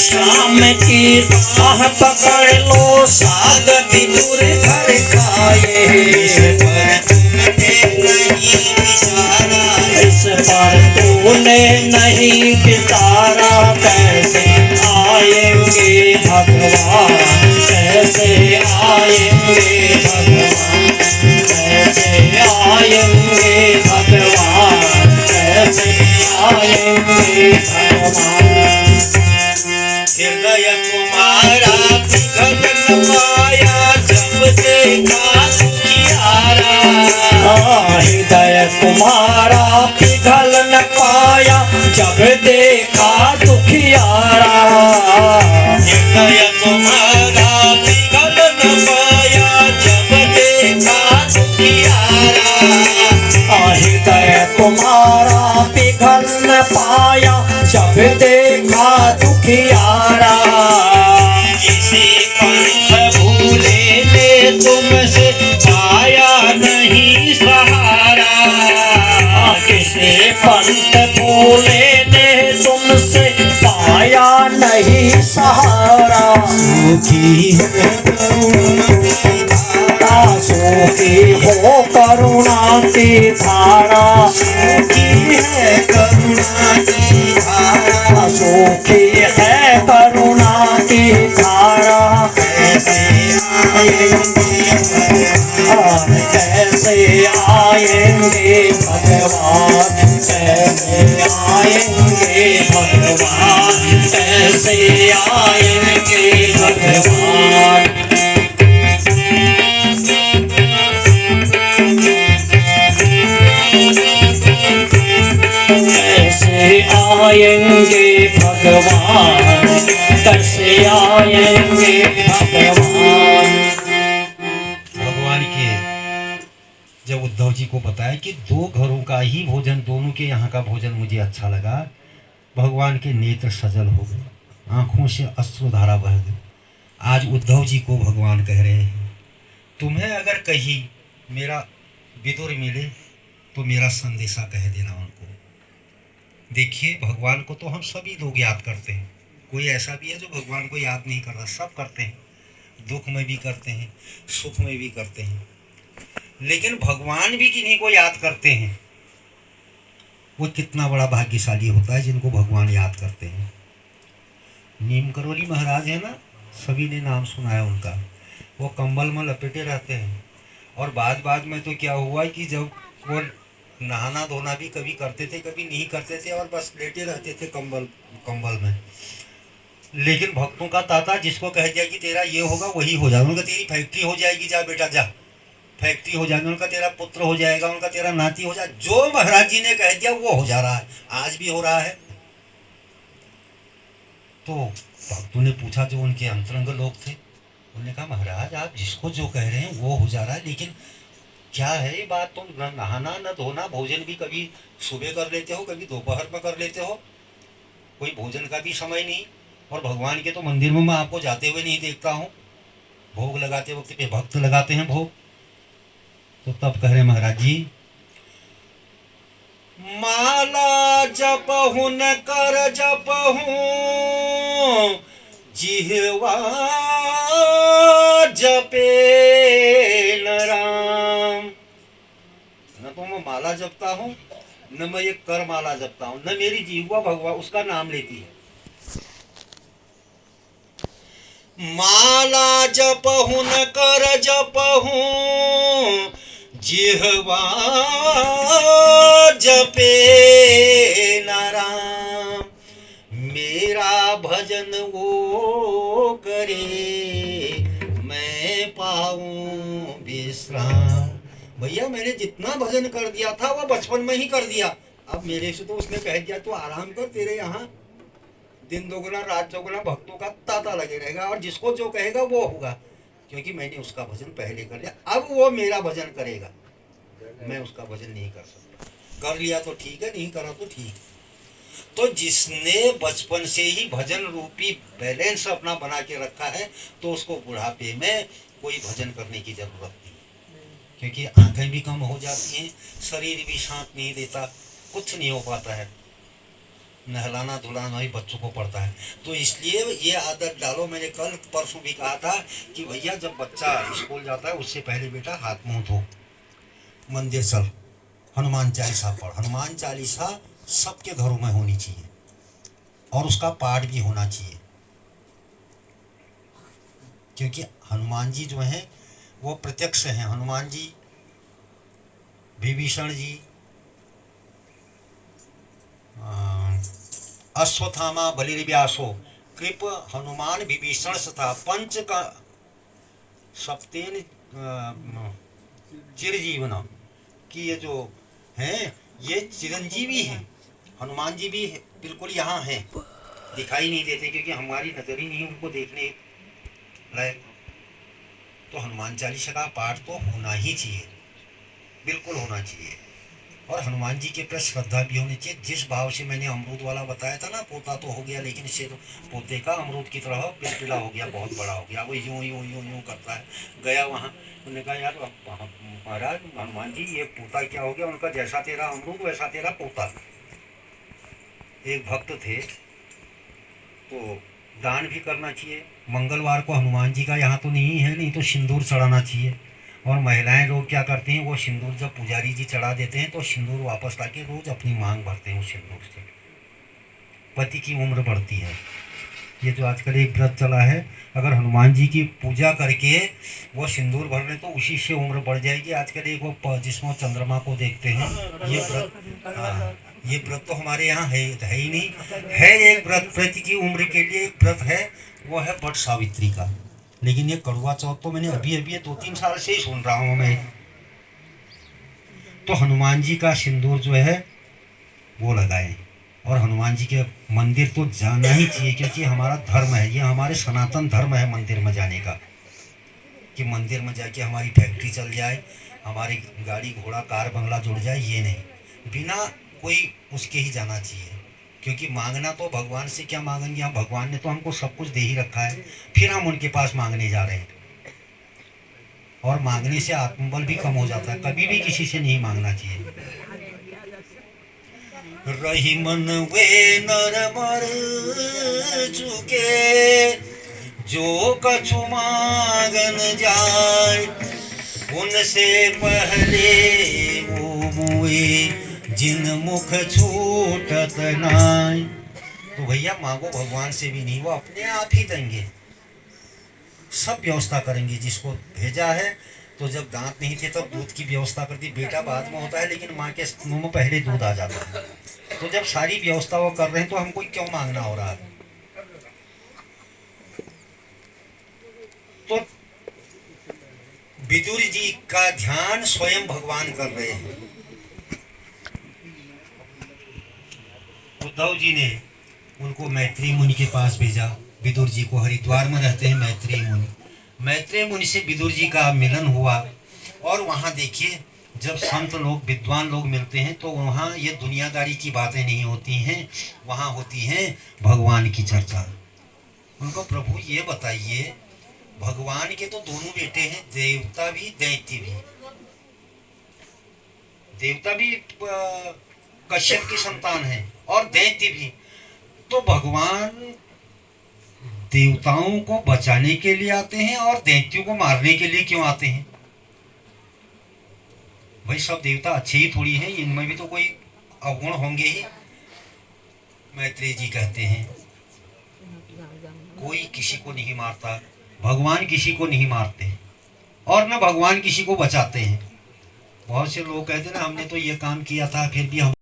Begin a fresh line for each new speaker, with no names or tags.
शाम की राह पकड़ लो साग बिदुर घर खाए। इस पर तूने नहीं बिचारा कैसे आएंगे भगवान, कैसे आएंगे भगवान, कैसे आएंगे भगवान, कैसे आएंगे भगवान। हृदय तुम्हारा पिघल न पाया जब देखा दुखियारा। हृदय तुम्हारा पिघल न पाया जब देखा दुखियारा। हृदय तुम्हारा पिघल न पाया जब देखा दुखियारा। हृदय तुम्हारा पिघल न पाया जब देखा दुखियारा। किसी पंथ भूले ने तुमसे पाया नहीं सहारा। किसी पंथ भूले ने तुमसे पाया नहीं सहारा। सुखी है सुखी हो करुणा की धारा। सुखी है करुणा की धारा। सुखी है करुणा की धारा। कैसे आएंगे भगवान, कैसे आएंगे भगवान, कैसे आएंगे भगवान, कैसे आएंगे भगवान। आएंगे भगवान, कैसे आएंगे भगवान।
भगवान के जब उद्धव जी को बताया कि दो घरों का ही भोजन, दोनों के यहाँ का भोजन मुझे अच्छा लगा, भगवान के नेत्र सजल हो गए, आंखों से अश्रुधारा बह गई। आज उद्धव जी को भगवान कह रहे हैं, तुम्हें अगर कहीं मेरा विदुर मिले तो मेरा संदेशा कह देना उनको। देखिए, भगवान को तो हम सभी लोग याद करते हैं, कोई ऐसा भी है जो भगवान को याद नहीं करता, सब करते हैं, दुख में भी करते हैं, सुख में भी करते हैं। लेकिन भगवान भी किन्हीं को याद करते हैं, वो कितना बड़ा भाग्यशाली होता है जिनको भगवान याद करते हैं। नीम करोली महाराज है ना, सभी ने नाम सुना है उनका। वो कंबल में लपेटे रहते हैं, और बाद में तो क्या हुआ कि जब वो नहाना धोना भी कभी करते थे कभी नहीं करते थे, और बस लेटे रहते थे कंबल में। लेकिन भक्तों का ताता जिसको कह दिया कि तेरा ये होगा वही हो जाएगा, उनका तेरी फैक्ट्री हो जाएगी, जा बेटा जा, फैक्ट्री हो जाएगी, उनका तेरा पुत्र हो जाएगा, उनका तेरा नाती हो जाए, जो महाराज जी ने कह दिया वो हो जा रहा है, आज भी हो रहा है। तो भक्तों ने पूछा, जो उनके अंतरंग लोग थे, उन्होंने कहा महाराज आप जिसको जो कह रहे हैं वो हो जा रहा है, लेकिन क्या है ये बात, तुम न नहाना न धोना, भोजन भी कभी सुबह कर लेते हो कभी दोपहर में कर लेते हो, कोई भोजन का भी समय नहीं, और भगवान के तो मंदिर में मैं आपको जाते हुए नहीं देखता हूँ, भोग लगाते वक्त पे भक्त लगाते हैं भोग। तो तब कह रहे महाराज जी, माला जपहु न कर जपहु जिह्वा जपे न राम। न तो मैं माला जपता हूँ, न मैं ये कर माला जपता हूँ, न मेरी जिह्वा भगवान उसका नाम लेती है। माला जपहु न कर जपहु जिह्वा जपे न राम। मेरा भजन वो करे मैं पाऊं विश्राम। भैया मैंने जितना भजन कर दिया था वो बचपन में ही कर दिया, अब मेरे से तो उसने कह दिया तो आराम कर, तेरे यहाँ दिन दोगुना रात चौगुना भक्तों का तांता लगे रहेगा, और जिसको जो कहेगा वो होगा, क्योंकि मैंने उसका भजन पहले कर लिया, अब वो मेरा भजन करेगा, मैं उसका भजन नहीं कर सकता। कर लिया तो ठीक है, नहीं करा तो ठीक। तो जिसने बचपन से ही भजन रूपी बैलेंस अपना बना के रखा है, तो उसको बुढ़ापे में कोई भजन करने की जरूरत नहीं, क्योंकि आंखें भी कम हो जाती हैं, शरीर भी साथ नहीं देता, कुछ नहीं हो पाता है। नहलाना धुलाना ही बच्चों को पड़ता है। तो इसलिए ये आदत डालो। मैंने कल परसों भी कहा था कि भैया जब बच्चा स्कूल जाता है उससे पहले बेटा हाथ मुंह धो, मंदिर चल, हनुमान चालीसा पढ़। हनुमान चालीसा सबके घरों में होनी चाहिए और उसका पाठ भी होना चाहिए, क्योंकि हनुमान जी जो हैं वो प्रत्यक्ष हैं। हनुमान जी, विभीषण जी, अश्वत्थामा बलिर्व्यासो कृप हनुमान विभीषण तथा पंच का सप्तेन चिरजीवन, कि ये जो हैं ये चिरंजीवी हैं। हनुमान जी भी बिल्कुल यहाँ हैं, दिखाई नहीं देते क्योंकि हमारी नजर ही नहीं उनको देखने लायक। तो हनुमान चालीसा का पाठ तो होना ही चाहिए, बिल्कुल होना चाहिए। और हनुमान जी के प्रति श्रद्धा भी होनी चाहिए। जिस भाव से मैंने अमरूद वाला बताया था ना, पोता तो हो गया लेकिन सिर पोते का अमरूद की तरह पिलपिला हो गया, बहुत बड़ा हो गया, वो यूं यूं यूं यूं करता है। गया वहाँ, उन्होंने कहा यार महाराज हनुमान जी ये पोता क्या हो गया? उनका जैसा तेरा अमरूद वैसा तेरा पोता। एक भक्त थे, तो दान भी करना चाहिए। मंगलवार को हनुमान जी का यहाँ तो नहीं है, नहीं तो सिंदूर चढ़ाना चाहिए। और महिलाएं लोग क्या करती हैं, वो सिंदूर जब पुजारी जी चढ़ा देते हैं तो सिंदूर वापस लाके रोज अपनी मांग भरते हैं उस सिंदूर से, पति की उम्र बढ़ती है। ये जो आजकल एक व्रत चला है, अगर हनुमान जी की पूजा करके वो सिंदूर भर ले तो उसी से उम्र बढ़ जाएगी। आजकल एक वो जिसमें चंद्रमा को देखते हैं, ये व्रत, हाँ, ये व्रत तो हमारे यहाँ है ही नहीं। है एक व्रत पति की उम्र के लिए, एक व्रत है, वो है वट सावित्री का। लेकिन ये कड़वा चौथ तो मैंने अभी 2-3 साल से ही सुन रहा हूँ मैं। तो हनुमान जी का सिंदूर जो है वो लगाएं, और हनुमान जी के मंदिर तो जाना ही चाहिए, क्योंकि हमारा धर्म है, ये हमारे सनातन धर्म है मंदिर में जाने का। कि मंदिर में जाके हमारी फैक्ट्री चल जाए, हमारी गाड़ी घोड़ा कार बंगला जुड़ जाए, ये नहीं, बिना कोई उसके ही जाना चाहिए। क्योंकि मांगना तो भगवान से क्या मांगेंगे हम, भगवान ने तो हमको सब कुछ दे ही रखा है, फिर हम उनके पास मांगने जा रहे हैं। और मांगने से आत्मबल भी कम हो जाता है, कभी भी किसी से नहीं मांगना चाहिए। रही मन वे नर मर चुके, जो कछु मांगन जाए, उनसे पहले वो मुए, जिन मुख छूटत नाय। तो भैया मांगो भगवान से भी नहीं, वो अपने आप ही देंगे, सब व्यवस्था करेंगे। जिसको भेजा है, तो जब दांत नहीं थे तब दूध की व्यवस्था कर दी, बेटा बाद में होता है लेकिन माँ के मुंह में पहले दूध आ जाता है। तो जब सारी व्यवस्था वो कर रहे हैं तो हमको क्यों मांगना हो रहा है? तो विदुर जी का ध्यान स्वयं भगवान कर रहे हैं। उद्धव जी ने उनको मैत्रेय मुनि के पास भेजा। विदुर जी को, हरिद्वार में रहते हैं मैत्रेय मुनि। मैत्रेय मुनि से विदुर जी का मिलन हुआ। और वहाँ देखिए, जब संत लोग विद्वान लोग मिलते हैं तो वहाँ ये दुनियादारी की बातें नहीं होती हैं, वहाँ होती हैं भगवान की चर्चा। उनको प्रभु ये बताइए, भगवान के तो दोनों बेटे हैं, देवता भी दैत्य भी। देवता भी कश्यप की संतान है और दैत्य भी। तो भगवान देवताओं को बचाने के लिए आते हैं और दैत्यों को मारने के लिए क्यों आते हैं? भाई सब देवता अच्छे ही थोड़ी हैं, इनमें भी तो कोई अवगुण होंगे ही। मैत्रेय जी कहते हैं कोई किसी को नहीं मारता, भगवान किसी को नहीं मारते और न भगवान किसी को बचाते हैं। बहुत से लोग कहते हैं ना, हमने तो ये काम किया था फिर भी हम